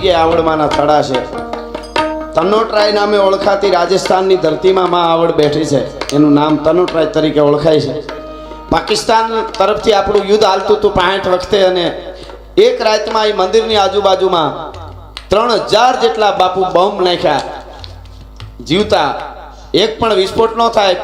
જગ્યાએ આવડમાના થડા છે. તનોટરાય નામે ઓળખાતી રાજસ્થાનની ધરતીમાં માં આવડ બેઠી છે. એનું નામ તનોટરાય તરીકે ઓળખાય છે. પાકિસ્તાન તરફથી આપણું યુદ્ધ હાલતું હતું 65 વખતે, અને એક રાતમાં એ મંદિરની આજુબાજુમાં 3000 જેટલા બાપુ બોમ્બ નાખ્યા જીવતા. એક પણ વિસ્ફોટ ન થાય.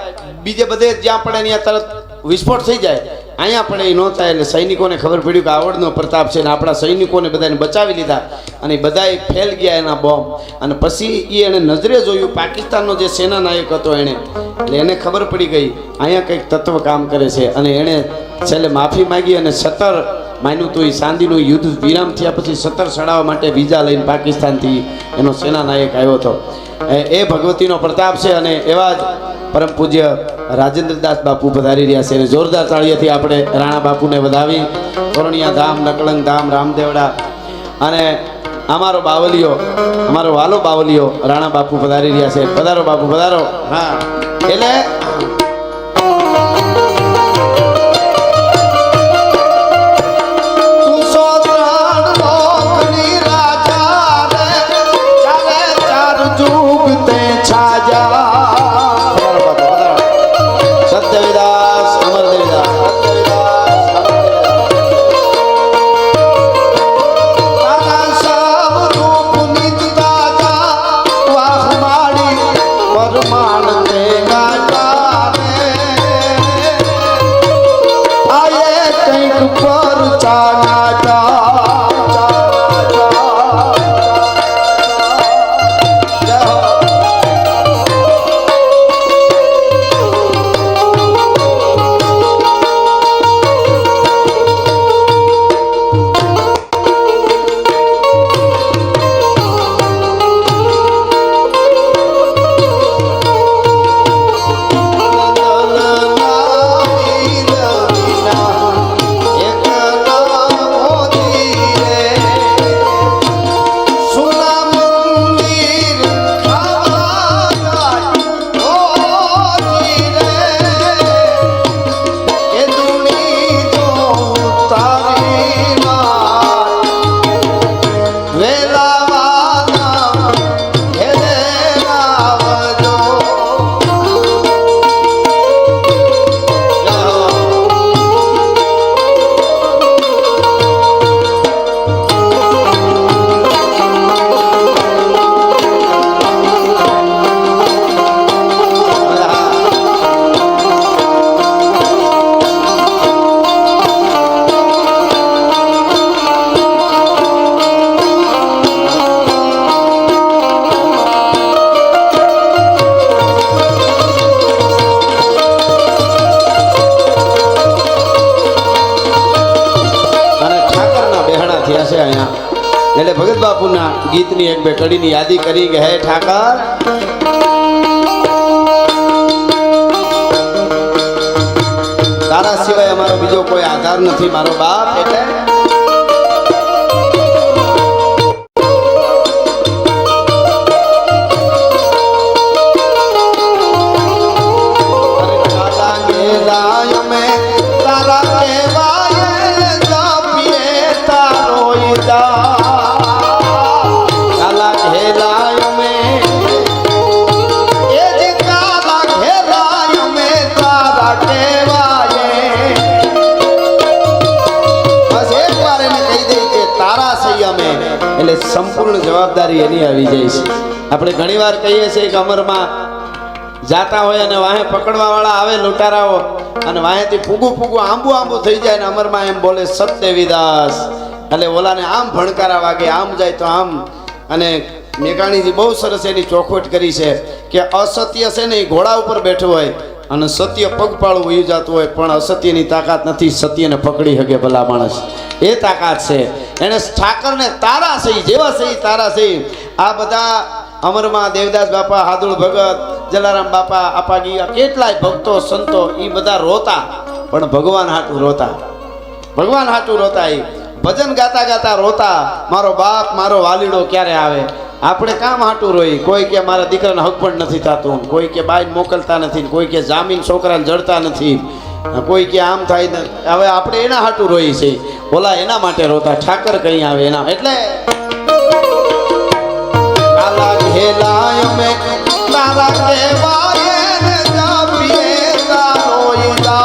બીજે બધે જ્યાં પડે ત્યાં તરત વિસ્ફોટ થઈ જાય, અહીંયા પણ એ ન થાય. એટલે સૈનિકોને ખબર પડ્યું કે આવડનો પ્રતાપ છે, ને આપણા સૈનિકોને બધાને બચાવી લીધા, અને બધાએ ફેલ ગયા એના બોમ્બ. અને પછી એને નજરે જોયું પાકિસ્તાનનો જે સેના નાયક હતો એણે, એટલે એને ખબર પડી ગઈ અહીંયા કંઈક તત્વ કામ કરે છે, અને એણે છેલ્લે માફી માંગી અને 17 માન્યું હતું. એ સાંધીનું યુદ્ધ વિરામ થયા પછી 17 સડાવવા માટે વિઝા લઈને પાકિસ્તાનથી એનો સેના નાયક આવ્યો હતો. એ ભગવતીનો પ્રતાપ છે. અને એવા જ પરમ પૂજ્ય રાજેન્દ્રદાસ બાપુ પધારી રહ્યા છે, અને જોરદાર તાળીઓથી આપણે રાણા બાપુને વધાવી. તોરણિયા ધામ, નકળંગ ધામ, રામદેવડા, અને અમારો બાવલીઓ, અમારો વાલો બાવલીઓ રાણા બાપુ પધારી રહ્યા છે. પધારો બાપુ, પધારો. હા, એટલે એટલે ભગત બાપુના ગીતની એક બે કડીની યાદી કરી કે હે ઠાકર, તારા સિવાય અમારો બીજો કોઈ આધાર નથી મારો બાપ. એટલે એટલે સંપૂર્ણ જવાબદારી એની આવી જાય છે. આપણે ઘણીવાર કહીએ છીએ કે અમરમાં જાતા હોય અને વાહે પકડવા વાળા આવે લૂંટારાઓ, અને વાહેથી ફૂગું આંબુ થઈ જાય, ને અમરમાં એમ બોલે સતદેવીદાસ. એટલે ઓલાને આમ ભણકારા વાગે, આમ જાય તો આમ. અને મેઘાણીજી બહુ સરસ એની ચોખવટ કરી છે કે અસત્ય છે ને એ ઘોડા ઉપર બેઠું હોય અને સત્ય પગપાળું વયું જતું હોય, પણ અસત્યની તાકાત નથી સત્યને પકડી શકે ભલા માણસ. એ તાકાત છે. એને ઠાકરને તારા સહી જેવા સહી તારા સહી. આ બધા અમરમાં દેવદાસ બાપા, હાદુળ ભગત, જલારામ બાપા, આપાગી, કેટલાય ભક્તો સંતો એ બધા રોતા, પણ ભગવાન હાટું રોતા. ભગવાન હાટું રોતા. એ ભજન ગાતા ગાતા રોતા, મારો બાપ મારો વાલીડો ક્યારે આવે. આપણે કામ હાટું રોઈ. કોઈ કે મારા દીકરાને હક પણ નથી થતું, કોઈ કે બાઈને મોકલતા નથી, કોઈ કે જામીન છોકરાને જડતા નથી, કોઈ કે આમ થાય. હવે આપણે એના હાટું રોઈ છે, ઓલા એના માટે રોતા. ઠાકર કઈ આવે એના. એટલે એલા અમે તારા કહેવાય ને જાપીએ તારો ઈદા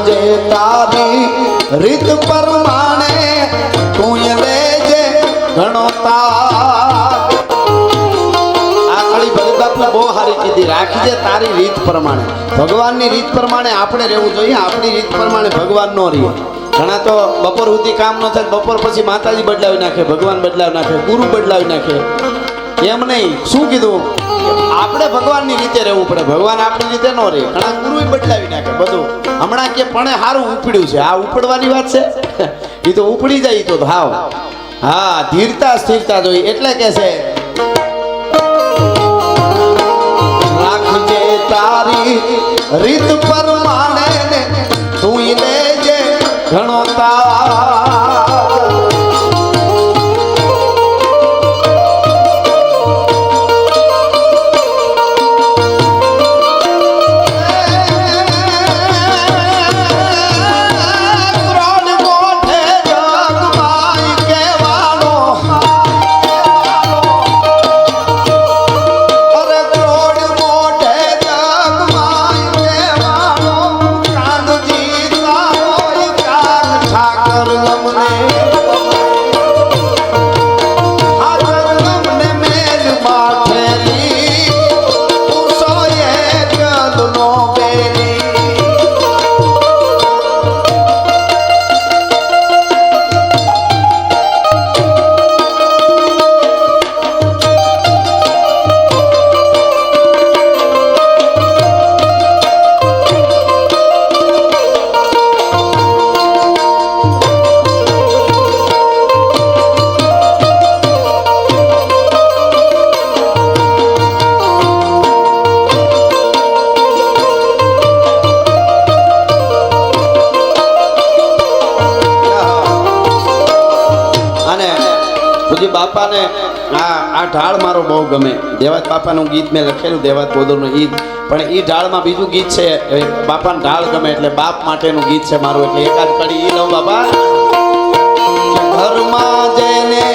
રાખજે તારી રીત પ્રમાણે તું લેજે ઘણો તાર આ કળી ભગત બાપને બહુ સારી કીધી રાખજે તારી રીત પ્રમાણે ભગવાનની રીત પ્રમાણે આપણે રહેવું જોઈએ આપણી રીત પ્રમાણે ભગવાન નો રહીએ ઘણા તો બપોર સુધી કામ ન થાય બપોર પછી માતાજી બદલાવી નાખે ભગવાન બદલાવી નાખે ગુરુ બદલાવી નાખે એમ નહીં શું કીધું આપણે ભગવાનની રીતે રહેવું પડે ભગવાન આપણી રીતે ન રહે ઘણા ગુરુ બદલાવી નાખે બધું હમણાં કે પણ સારું ઉપડ્યું છે આ ઉપડવાની વાત છે એ તો ઉપડી જાય તો હાવ હા ધીરતા સ્થિરતા જોઈએ એટલે કે છે રાખજે તારી રીત પ્રમાણે તું લેજે ઘણો તાર બાપાને આ ઢાળ મારો બહુ ગમે દેવાત બાપાનું ગીત મેં લખેલું દેવાત બોદરનું ગીત પણ એ ઢાળમાં બીજું ગીત છે બાપાને ઢાળ ગમે એટલે બાપ માટેનું ગીત છે મારું એટલે એકાદ કડી ઈ લઉં બાપા ઘરમાં જઈને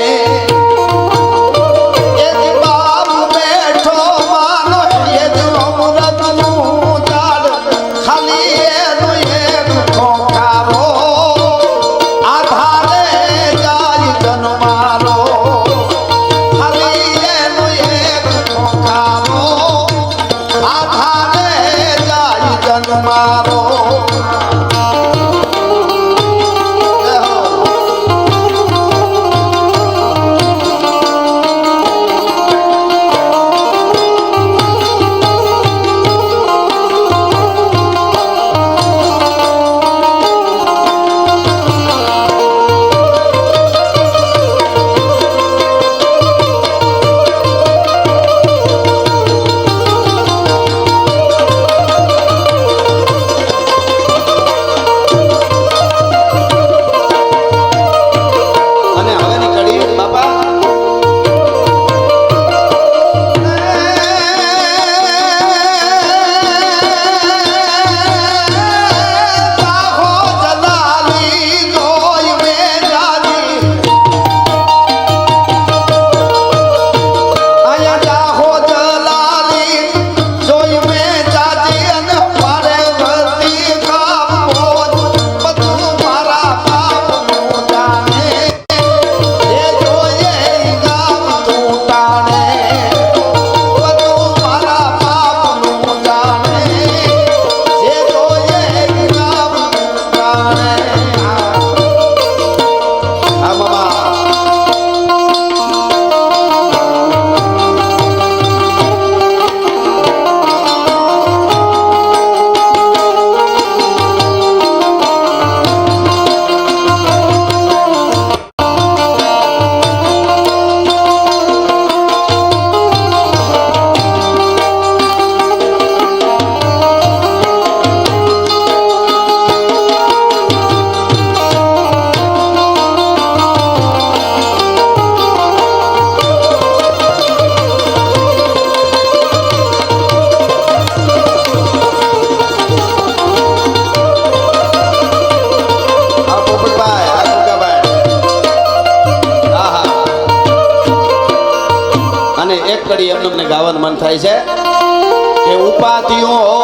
ગાવાનું મન થાય છે કે ઉપાધિઓ